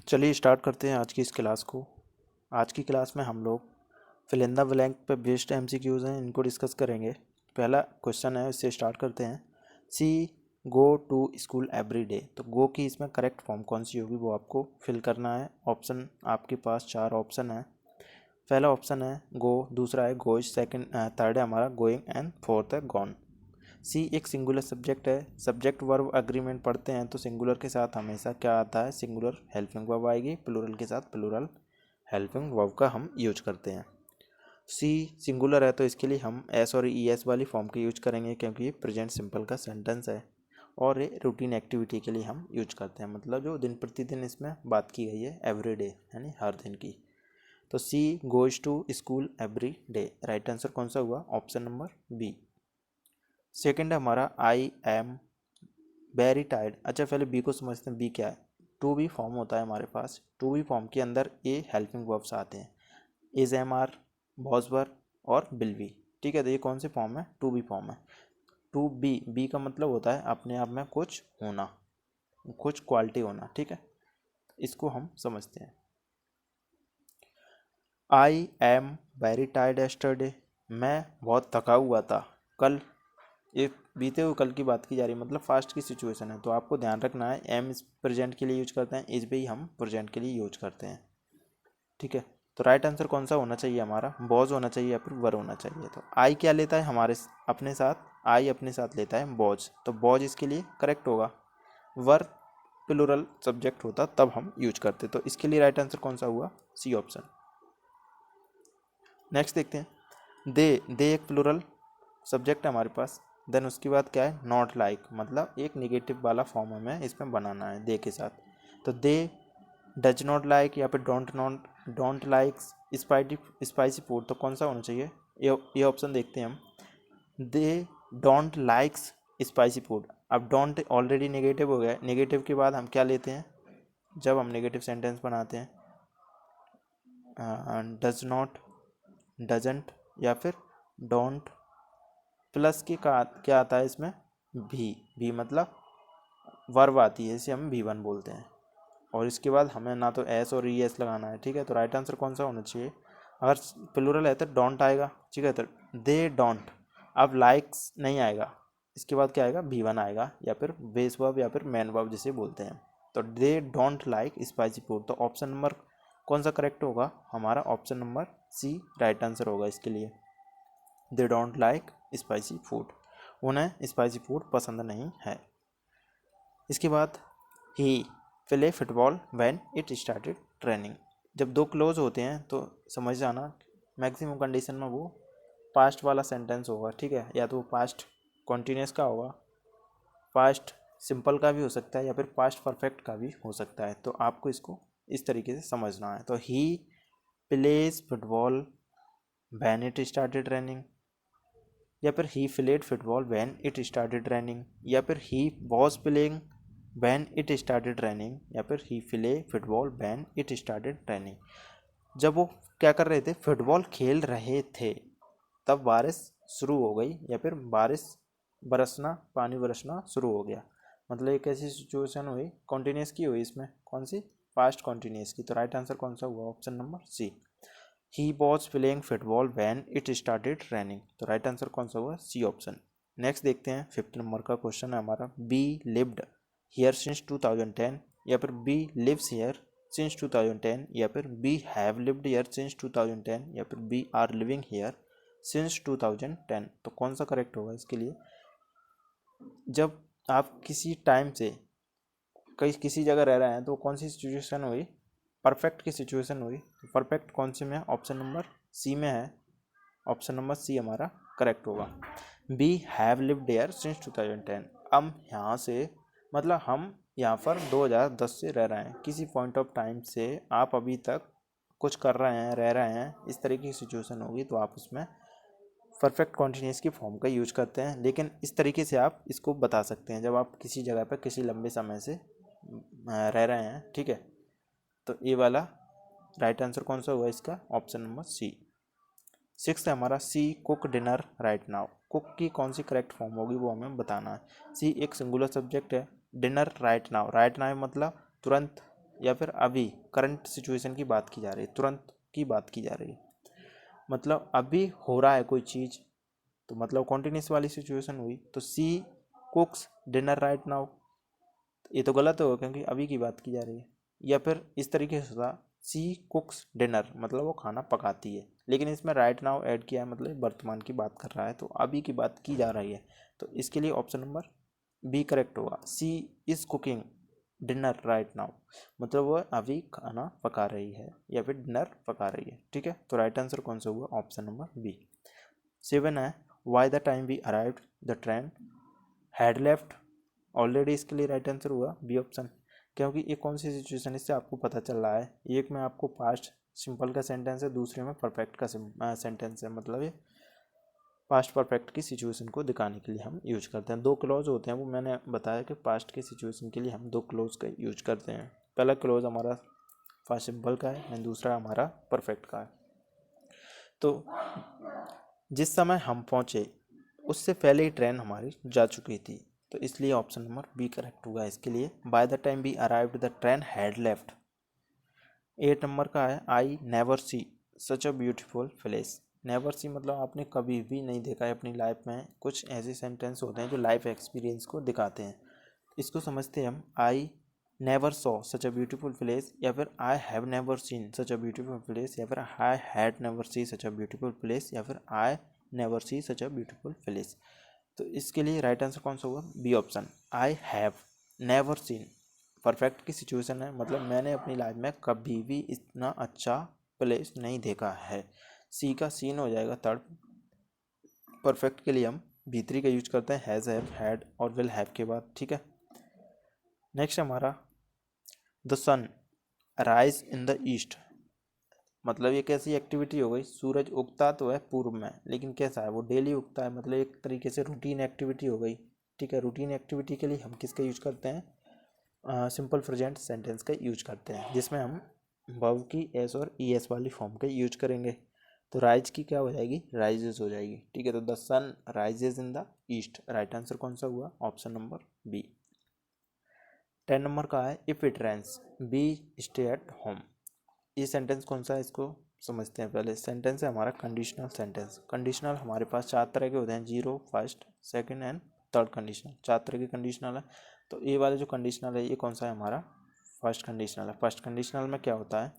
चलिए स्टार्ट करते हैं आज की इस क्लास को। आज की क्लास में हम लोग फिल इन द ब्लैंक पे बेस्ड एमसीक्यूज़ हैं, इनको डिस्कस करेंगे। पहला क्वेश्चन है, इससे स्टार्ट करते हैं। She go to school every day. तो गो की इसमें करेक्ट फॉर्म कौन सी होगी वो आपको फिल करना है। ऑप्शन आपके पास 4 ऑप्शन है। पहला ऑप्शन है गो, दूसरा है गोइज, सेकंड थर्ड है हमारा गोइंग एंड फोर्थ है गॉन। सी एक सिंगुलर सब्जेक्ट है। सब्जेक्ट वर्ब अग्रीमेंट पढ़ते हैं तो सिंगुलर के साथ हमेशा क्या आता है, सिंगुलर हेल्पिंग वर्ब आएगी। प्लूरल के साथ प्लूरल हेल्पिंग वर्ब का हम यूज करते हैं। सी सिंगुलर है तो इसके लिए हम एस और ई एस वाली फॉर्म का यूज करेंगे, क्योंकि ये प्रेजेंट सिंपल का सेंटेंस है और ये रूटीन एक्टिविटी के लिए हम यूज करते हैं, मतलब जो दिन प्रतिदिन इसमें बात की गई है, एवरीडे यानी हर दिन की। तो she goes to school every day, right answer कौन सा हुआ, ऑप्शन नंबर बी। सेकेंड है हमारा आई एम वेरी टायर्ड। अच्छा पहले बी को समझते हैं, बी क्या है। टू बी फॉर्म होता है हमारे पास। टू बी फॉर्म के अंदर ए हेल्पिंग वर्ब्स आते हैं, is am are, was were और विल बी। ठीक है, तो ये कौन से फॉर्म है, टू बी फॉर्म है। टू बी, बी का मतलब होता है अपने आप में कुछ होना, कुछ क्वालिटी होना। ठीक है, इसको हम समझते हैं। I am very tired yesterday, मैं बहुत थका हुआ था कल। ये बीते हुए कल की बात की जा रही है, मतलब फास्ट की सिचुएशन है, तो आपको ध्यान रखना है एम इस प्रेजेंट के लिए यूज करते हैं, इज भी हम प्रेजेंट के लिए यूज करते हैं। ठीक है, तो राइट आंसर कौन सा होना चाहिए हमारा, बॉज होना चाहिए या फिर वर होना चाहिए। तो आई क्या लेता है हमारे अपने साथ, आई अपने साथ लेता है बॉज, तो बॉज इसके लिए करेक्ट होगा। वर प्लूरल सब्जेक्ट होता तब हम यूज करते, तो इसके लिए राइट आंसर कौन सा हुआ, सी ऑप्शन। नेक्स्ट देखते हैं। दे एक प्लूरल सब्जेक्ट है हमारे पास। देन उसके बाद क्या है, नॉट लाइक, मतलब एक निगेटिव वाला फॉर्म हमें इसमें बनाना है दे के साथ। तो दे डज नॉट लाइक या फिर डोंट लाइक स्पाइसी फूड, तो कौन सा होना चाहिए, ये ऑप्शन देखते हैं हम। They don't likes spicy food. अब डोंट ऑलरेडी नेगेटिव हो गया, नेगेटिव के बाद हम क्या लेते हैं जब हम नेगेटिव सेंटेंस बनाते हैं, डज नॉट, डजंट या फिर डोंट, प्लस के का क्या आता है इसमें, भी मतलब वर्ब आती है, इसे हम V1 बोलते हैं। और इसके बाद हमें ना तो एस और ई एस लगाना है। ठीक है, तो राइट आंसर कौन सा होना चाहिए, अगर प्लूरल है तो डोंट आएगा। ठीक है, तो दे डोंट, अब लाइक्स नहीं आएगा, इसके बाद क्या आएगा, V1 आएगा, या फिर बेस वर्ब या फिर मेन वर्ब जिसे बोलते हैं। तो they don't like spicy food, तो ऑप्शन नंबर कौन सा करेक्ट होगा हमारा, option number C right answer होगा इसके लिए। They don't like spicy food, उन्हें स्पाइसी फूड पसंद नहीं है। इसके बाद he play football when it started training. जब दो क्लोज होते हैं तो समझ जाना मैक्सिमम कंडीशन में वो पास्ट वाला सेंटेंस होगा। ठीक है, या तो वो पास्ट कॉन्टीन्यूस का होगा, पास्ट सिंपल का भी हो सकता है, या फिर पास्ट परफेक्ट का भी हो सकता है। तो आपको इसको इस तरीके से समझना है। तो he plays football when it started running, या फिर he played football when it started running, या फिर he was playing when it started running, या फिर he play football when it started running. जब वो क्या कर रहे थे, फुटबॉल खेल रहे थे, तब बारिश शुरू हो गई, या फिर बारिश बरसना, पानी बरसना शुरू हो गया। मतलब एक ऐसी सिचुएशन हुई कॉन्टीन्यूस की हुई, इसमें कौन सी, पास्ट कॉन्टीन्यूस की। तो राइट आंसर कौन सा हुआ, option number C. He was playing football when it started running, तो राइट आंसर कौन सा हुआ, सी ऑप्शन। नेक्स्ट देखते हैं, 5th नंबर का क्वेश्चन है हमारा। बी लिव्ड हियर सिंस 2010, या फिर बी लिव्स हियर सिंस 2010, या फिर we have lived here since 2010, या फिर we are living here since 2010। तो कौन सा करेक्ट होगा इसके लिए। जब आप किसी टाइम से कहीं किसी जगह रह रहे हैं तो कौन सी सिचुएशन हुई, परफेक्ट की सिचुएशन हुई। तो परफेक्ट कौन से में है, ऑप्शन नंबर सी में है, ऑप्शन नंबर सी हमारा करेक्ट होगा। We have lived here since 2010, हम यहाँ से मतलब हम यहाँ पर 2010 से रह रहे हैं, किसी पॉइंट ऑफ टाइम से आप अभी तक कुछ कर रहे हैं, रह रहे हैं, इस तरीके की सिचुएशन होगी तो आप उसमें परफेक्ट कॉन्टीन्यूस की फॉर्म का यूज करते हैं। लेकिन इस तरीके से आप इसको बता सकते हैं जब आप किसी जगह पर किसी लंबे समय से रह रहे हैं। ठीक है, तो ये वाला राइट आंसर कौन सा हुआ इसका, ऑप्शन नंबर सी। 6th है हमारा, she cook dinner right now. Cook की कौन सी करेक्ट फॉर्म होगी वो हमें बताना है। सी एक सिंगुलर सब्जेक्ट है, dinner right now, right now मतलब तुरंत या फिर अभी करंट सिचुएशन की बात की जा रही है, तुरंत की बात की जा रही है, मतलब अभी हो रहा है कोई चीज़, तो मतलब कॉन्टिन्यूस वाली सिचुएशन हुई। तो सी कुक्स डिनर राइट नाउ, ये तो गलत होगा क्योंकि अभी की बात की जा रही है। या फिर इस तरीके से था, सी कुक्स डिनर मतलब वो खाना पकाती है, लेकिन इसमें राइट नाउ ऐड किया है, मतलब वर्तमान की बात कर रहा है, तो अभी की बात की जा रही है। तो इसके लिए ऑप्शन नंबर बी करेक्ट होगा। She is cooking dinner right now, मतलब वह अभी खाना पका रही है या फिर डिनर पका रही है। ठीक है, तो राइट आंसर कौन सा हुआ? Option number B. 7 है, by the time we arrived the train had left, already इसके लिए राइट आंसर हुआ बी ऑप्शन, क्योंकि ये कौन सी सिचुएशन इससे आपको पता चल रहा है। एक में आपको पास्ट सिंपल का सेंटेंस है, दूसरे में परफेक्ट का सेंटेंस है, मतलब ये पास्ट परफेक्ट की सिचुएशन को दिखाने के लिए हम यूज करते हैं। दो क्लोज होते हैं, वो मैंने बताया कि पास्ट के सिचुएशन के लिए हम दो क्लोज का यूज करते हैं। पहला क्लोज हमारा पास्ट सिंपल का है एंड दूसरा हमारा परफेक्ट का है। तो जिस समय हम पहुँचे उससे पहले ही ट्रेन हमारी जा चुकी थी, तो इसलिए ऑप्शन नंबर बी करेक्ट हुआ इसके लिए। By the time we arrived the train had left. 8 number का है, I never see such a beautiful place. Never see मतलब आपने कभी भी नहीं देखा है अपनी लाइफ में। कुछ ऐसे सेंटेंस होते हैं जो लाइफ एक्सपीरियंस को दिखाते हैं, इसको समझते हैं हम। I never saw such a beautiful place, या फिर I have never seen such a beautiful place, या फिर I had never see such a beautiful place, या फिर I never see such a beautiful place. तो इसके लिए राइट आंसर कौन सा होगा? B option, I have never seen. Perfect की सिचुएशन है, मतलब मैंने अपनी लाइफ में कभी भी इतना अच्छा प्लेस नहीं देखा है। सी का सीन हो जाएगा थर्ड। परफेक्ट के लिए हम B3 का यूज करते हैं, हैज़, हैव, हैड और विल हैव के बाद। ठीक है, नेक्स्ट हमारा the sun rise in the east, मतलब ये कैसी एक्टिविटी हो गई? सूरज उगता तो है पूर्व में, लेकिन कैसा है? वो डेली उगता है, मतलब एक तरीके से रूटीन एक्टिविटी हो गई। ठीक है, रूटीन एक्टिविटी के लिए हम किसका यूज करते हैं? सिंपल प्रेजेंट सेंटेंस का यूज करते हैं, जिसमें हम वर्ब की एस और ई एस वाली फॉर्म का यूज करेंगे। तो राइज की क्या हो जाएगी? राइजेस हो जाएगी। ठीक है, तो the sun rises in the east, right answer कौन सा हुआ? Option number B. 10 नंबर का है, if it rains we stay at home. ये सेंटेंस कौन सा है, इसको समझते हैं पहले। सेंटेंस है हमारा कंडीशनल सेंटेंस। कंडीशनल हमारे पास 4 तरह के होते हैं, zero, first, second and third conditional. 4 तरह के कंडीशनल है। तो ये वाले जो कंडीशनल है ये कौन सा है? हमारा फर्स्ट कंडीशनल है। फर्स्ट कंडीशनल में क्या होता है?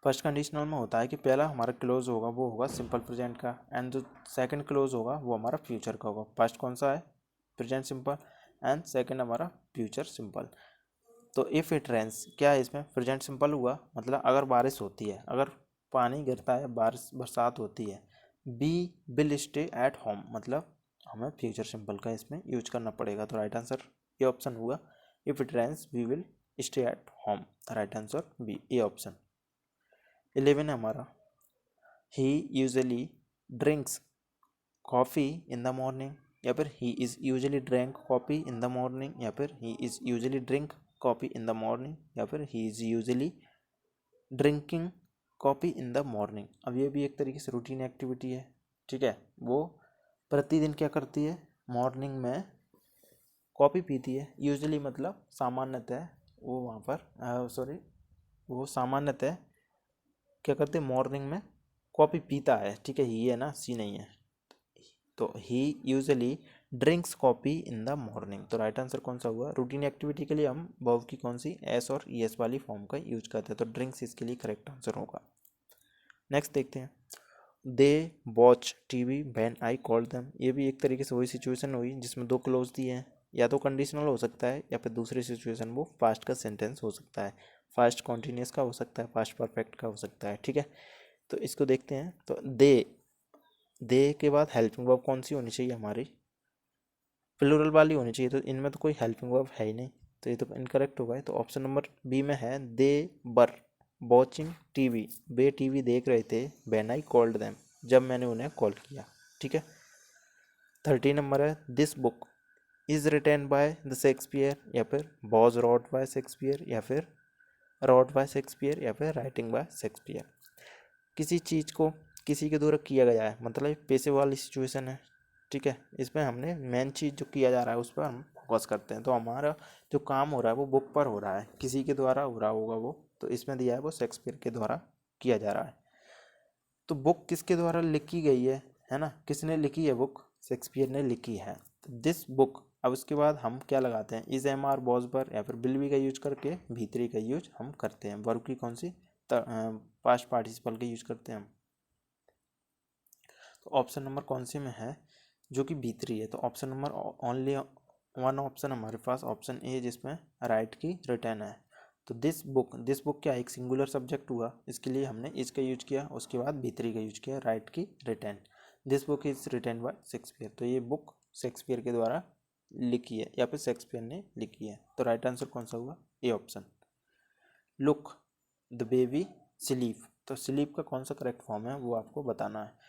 फर्स्ट कंडीशनल में होता है कि पहला हमारा क्लोज होगा वो होगा सिंपल प्रेजेंट का, एंड जो सेकंड क्लोज होगा वो हमारा फ्यूचर का होगा। फर्स्ट कौन सा है? प्रेजेंट सिंपल, एंड सेकंड हमारा फ्यूचर सिंपल। तो इफ़ इट रेन्स क्या है इसमें? प्रेजेंट सिंपल हुआ, मतलब अगर बारिश होती है, अगर पानी गिरता है, बारिश बरसात होती है। We will stay at home, मतलब हमें फ्यूचर सिंपल का इसमें यूज करना पड़ेगा। तो राइट आंसर ये ऑप्शन हुआ, if it rains we will stay at home, right answer B, A option. 11 है हमारा, he usually drinks coffee in the morning, या फिर he is usually drink coffee in the morning, या फिर he is usually drink coffee in the morning, या फिर he is usually drinking coffee in the morning. अब ये भी एक तरीके से रूटीन एक्टिविटी है। ठीक है, वो प्रतिदिन क्या करती है? मॉर्निंग में कॉफ़ी पीती है। यूजली मतलब सामान्यतः वो वहाँ पर सॉरी वो सामान्यतः क्या करते हैं? मॉर्निंग में कॉफ़ी पीता है। ठीक है, ही है ना, सी नहीं है। तो he usually drinks coffee in the morning. तो राइट आंसर कौन सा हुआ? रूटीन एक्टिविटी के लिए हम वर्ब की कौन सी एस और ई एस वाली फॉर्म का यूज करते हैं, तो ड्रिंक्स इसके लिए करेक्ट आंसर होगा। नेक्स्ट देखते हैं, they watch TV when I called them. ये भी एक तरीके से वही सिचुएशन हुई जिसमें दो क्लोज दिए हैं, या तो कंडीशनल हो सकता है या फिर दूसरी सिचुएशन वो पास्ट का सेंटेंस हो सकता है। फास्ट कॉन्टीन्यूस का हो सकता है, पास्ट परफेक्ट का हो सकता है। ठीक है, तो इसको देखते हैं। तो दे के बाद हेल्पिंग वर्ब कौन सी होनी चाहिए? हमारी प्लूरल वाली होनी चाहिए, तो इनमें तो कोई हेल्पिंग वर्ब है ही नहीं, तो ये तो इनकरेक्ट होगा। तो ऑप्शन नंबर बी में है, दे वर वॉचिंग टीवी, वे टीवी देख रहे थे, व्हेन आई कॉल्ड देम, जब मैंने उन्हें कॉल किया। ठीक है, 30 नंबर है, this book is written by the Shakespeare, या फिर वॉज रॉट बाय शेक्सपियर, या फिर रॉट बाय शेक्सपियर, या फिर राइटिंग बाय शेक्सपियर। किसी चीज़ को किसी के द्वारा किया गया है, मतलब पेशे वाली सिचुएशन है। ठीक है, इसमें हमने मेन चीज़ जो किया जा रहा है उस पर हम फोकस करते हैं। तो हमारा जो काम हो रहा है वो बुक पर हो रहा है, किसी के द्वारा हो रहा होगा वो, तो इसमें दिया है वो शेक्सपियर के द्वारा किया जा रहा है। तो बुक किसके द्वारा लिखी गई है ना, किसने लिखी है बुक, शेक्सपियर ने लिखी है। तो दिस बुक, अब उसके बाद हम क्या लगाते हैं, इज एम आर वॉज पर या फिर विल बी का यूज करके भीतरी का यूज हम करते हैं। वर्ब की कौन सी, पास्ट पार्टिसिपल का यूज करते हैं हम। तो ऑप्शन नंबर कौन से में है, जो कि भीतरी है। तो option number only one option हमारे पास ऑप्शन ए, जिसमें राइट की रिटर्न है। तो दिस बुक क्या एक सिंगुलर सब्जेक्ट हुआ, इसके लिए हमने इज का यूज किया, उसके बाद भीतरी का यूज किया, राइट की return. This book is return bye Shakespeare, तो ये बुक शेक्सपियर के द्वारा लिखी है या फिर शेक्सपियर ने लिखी है। तो राइट आंसर कौन सा हुआ, A option. Look the baby sleep, तो स्लीप का कौन सा करेक्ट फॉर्म है वो आपको बताना है।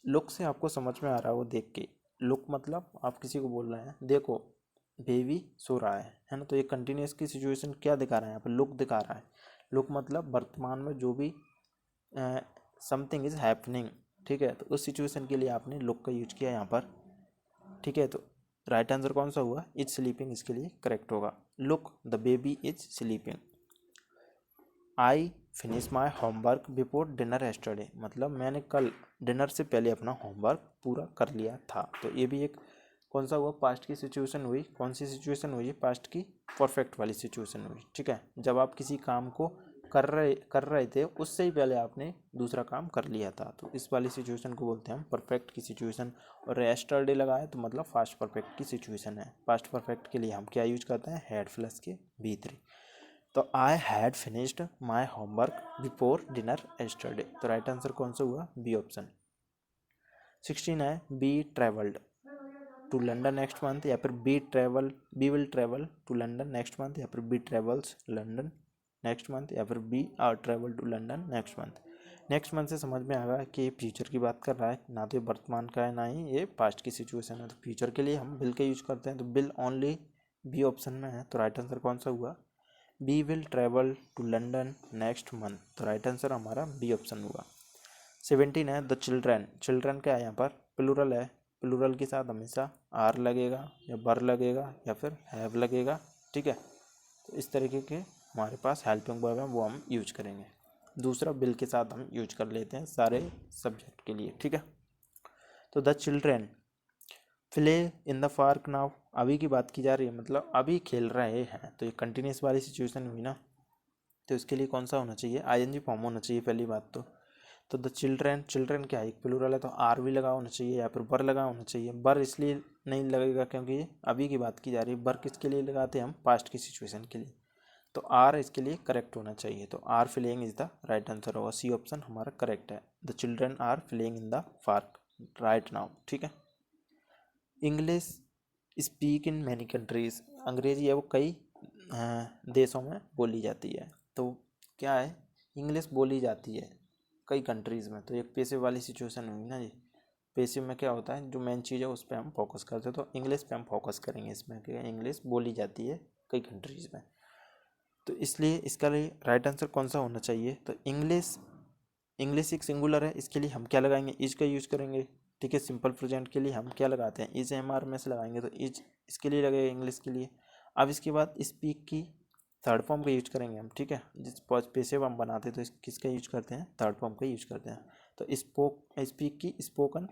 लुक से आपको समझ में आ रहा है वो देख के, लुक मतलब आप किसी को बोल रहे हैं देखो बेबी सो रहा है ना। तो ये कंटिन्यूस की सिचुएशन क्या दिखा रहा है यहाँ पर, लुक दिखा रहा है। लुक मतलब वर्तमान में जो भी समथिंग इज हैपनिंग, ठीक है। तो उस सिचुएशन के लिए आपने लुक का यूज किया यहाँ पर, ठीक है। तो राइट आंसर कौन सा हुआ, इज स्लीपिंग, इसके लिए करेक्ट होगा। Look the baby is sleeping. I finish my homework before dinner yesterday, मतलब मैंने कल डिनर से पहले अपना होमवर्क पूरा कर लिया था। तो ये भी एक कौन सा हुआ, पास्ट की सिचुएशन हुई। कौन सी सिचुएशन हुई, पास्ट की परफेक्ट वाली सिचुएशन हुई, ठीक है। जब आप किसी काम को कर रहे थे उससे ही पहले आपने दूसरा काम कर लिया था, तो इस वाली सिचुएशन को बोलते हैं हम परफेक्ट की सिचुएशन। और एस्टरडे लगाए तो मतलब फास्ट परफेक्ट की सिचुएशन है। पास्ट परफेक्ट के लिए हम क्या यूज करते हैं, हैड प्लस के भीतरी। तो I had finished my homework before dinner yesterday, तो राइट आंसर कौन सा हुआ, बी ऑप्शन। 16 है, we travelled to London next month, या फिर we will travel to London next month, या फिर we travels London next month, या फिर we are travel to London next month. Next month से समझ में आएगा कि ये फ्यूचर की बात कर रहा है, ना तो ये वर्तमान का है ना ही ये पास्ट की सिचुएशन है। तो फ्यूचर के लिए हम बिल का यूज करते हैं, तो बिल ओनली बी ऑप्शन में है। तो राइट आंसर कौन सा हुआ, we will travel to London next month, तो राइट आंसर हमारा बी ऑप्शन हुआ। 17 है, द चिल्ड्रन, चिल्ड्रन क्या है यहाँ पर, प्लूरल है। प्लूरल के साथ हमेशा आर लगेगा या बर लगेगा या फिर हैव लगेगा, ठीक है। तो इस तरीके के हमारे पास हेल्पिंग वर्ब हैं, वो हम यूज करेंगे। दूसरा बिल के साथ हम यूज कर लेते हैं सारे सब्जेक्ट के लिए, ठीक है। तो the children play in the park now, अभी की बात की जा रही है, मतलब अभी खेल रहे हैं। तो ये कंटिन्यूस वाली सिचुएशन हुई ना, तो इसके लिए कौन सा होना चाहिए, आईएनजी फॉर्म होना चाहिए पहली बात तो द चिल्ड्रन, चिल्ड्रन क्या है एक प्लूरल है, तो आर भी लगा होना चाहिए या फिर बर लगा होना चाहिए। बर इसलिए नहीं लगेगा क्योंकि अभी की बात की जा रही है। बर किसके लिए लगाते हैं हम, पास्ट की सिचुएशन के लिए। तो आर इसके लिए करेक्ट होना चाहिए, तो are playing is the right answer होगा, सी ऑप्शन हमारा करेक्ट है। The children are playing in the park right now, ठीक है। English speak in many countries, अंग्रेजी है वो कई देशों में बोली जाती है। तो क्या है, इंग्लिश बोली जाती है कई कंट्रीज़ में। तो एक पैसिव वाली सिचुएशन हुई ना जी। पैसिव में क्या होता है, जो मेन चीज़ है उस पर हम फोकस करते हैं, तो इंग्लिश पे हम फोकस करेंगे इसमें कि इंग्लिश बोली जाती है कई कंट्रीज़ में। तो इसलिए इसका लिए राइट आंसर कौन सा होना चाहिए, तो इंग्लिश एक सिंगुलर है, इसके लिए हम क्या लगाएंगे, इज का यूज करेंगे, ठीक है। सिंपल प्रेजेंट के लिए हम क्या लगाते हैं, इज एम आर में से लगाएंगे, तो इज इसके लिए लगेगा इंग्लिश के लिए। अब इसके बाद स्पीक की थर्ड फॉर्म का यूज करेंगे हम, ठीक है। जिस पैसिव हम बनाते हैं तो किसका यूज करते हैं, थर्ड फॉर्म का यूज करते हैं। तो स्पीक की स्पोकन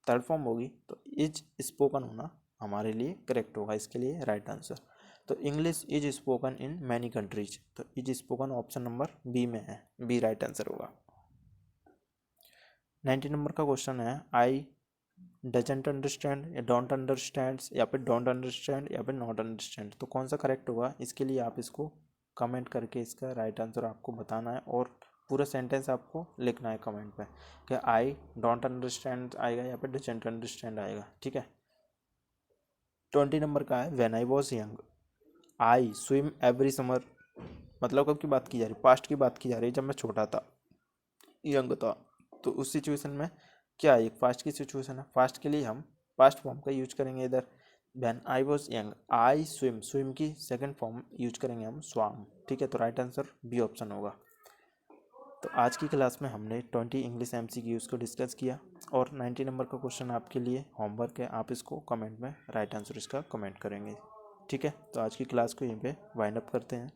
थर्ड फॉर्म होगी, तो इज स्पोकन होना हमारे लिए करेक्ट होगा, इसके लिए राइट आंसर। तो English is spoken in many countries, तो is spoken option number B में है, बी राइट आंसर होगा। 90 नंबर का क्वेश्चन है, आई डजेंट अंडरस्टैंड या डोंट अंडरस्टैंड, या फिर डोंट अंडरस्टैंड या फिर नॉट अंडरस्टैंड, तो कौन सा करेक्ट होगा। इसके लिए आप इसको कमेंट करके इसका राइट आंसर आपको बताना है, और पूरा सेंटेंस आपको लिखना है कमेंट पे कि आई डोंट अंडरस्टैंड आएगा या फिर डजेंट अंडरस्टैंड आएगा, ठीक है। 20 नंबर का है, when I was young I swim every summer, मतलब कब की बात की जा रही है, पास्ट की बात की जा रही है, जब मैं छोटा था, यंग था। तो उस सिचुएशन में क्या है, एक पास्ट की सिचुएशन है, पास्ट के लिए हम पास्ट फॉर्म का यूज करेंगे इधर। When I was young I swim, swim की सेकंड फॉर्म यूज करेंगे हम स्वाम, ठीक है। तो राइट आंसर बी ऑप्शन होगा। तो आज की क्लास में हमने 20 इंग्लिश MCQs को डिस्कस किया, और 90 नंबर का क्वेश्चन आपके लिए होमवर्क है, आप इसको कमेंट में राइट आंसर इसका कमेंट करेंगे। ठीक है, तो आज की क्लास को यहीं पे वाइंड अप करते हैं।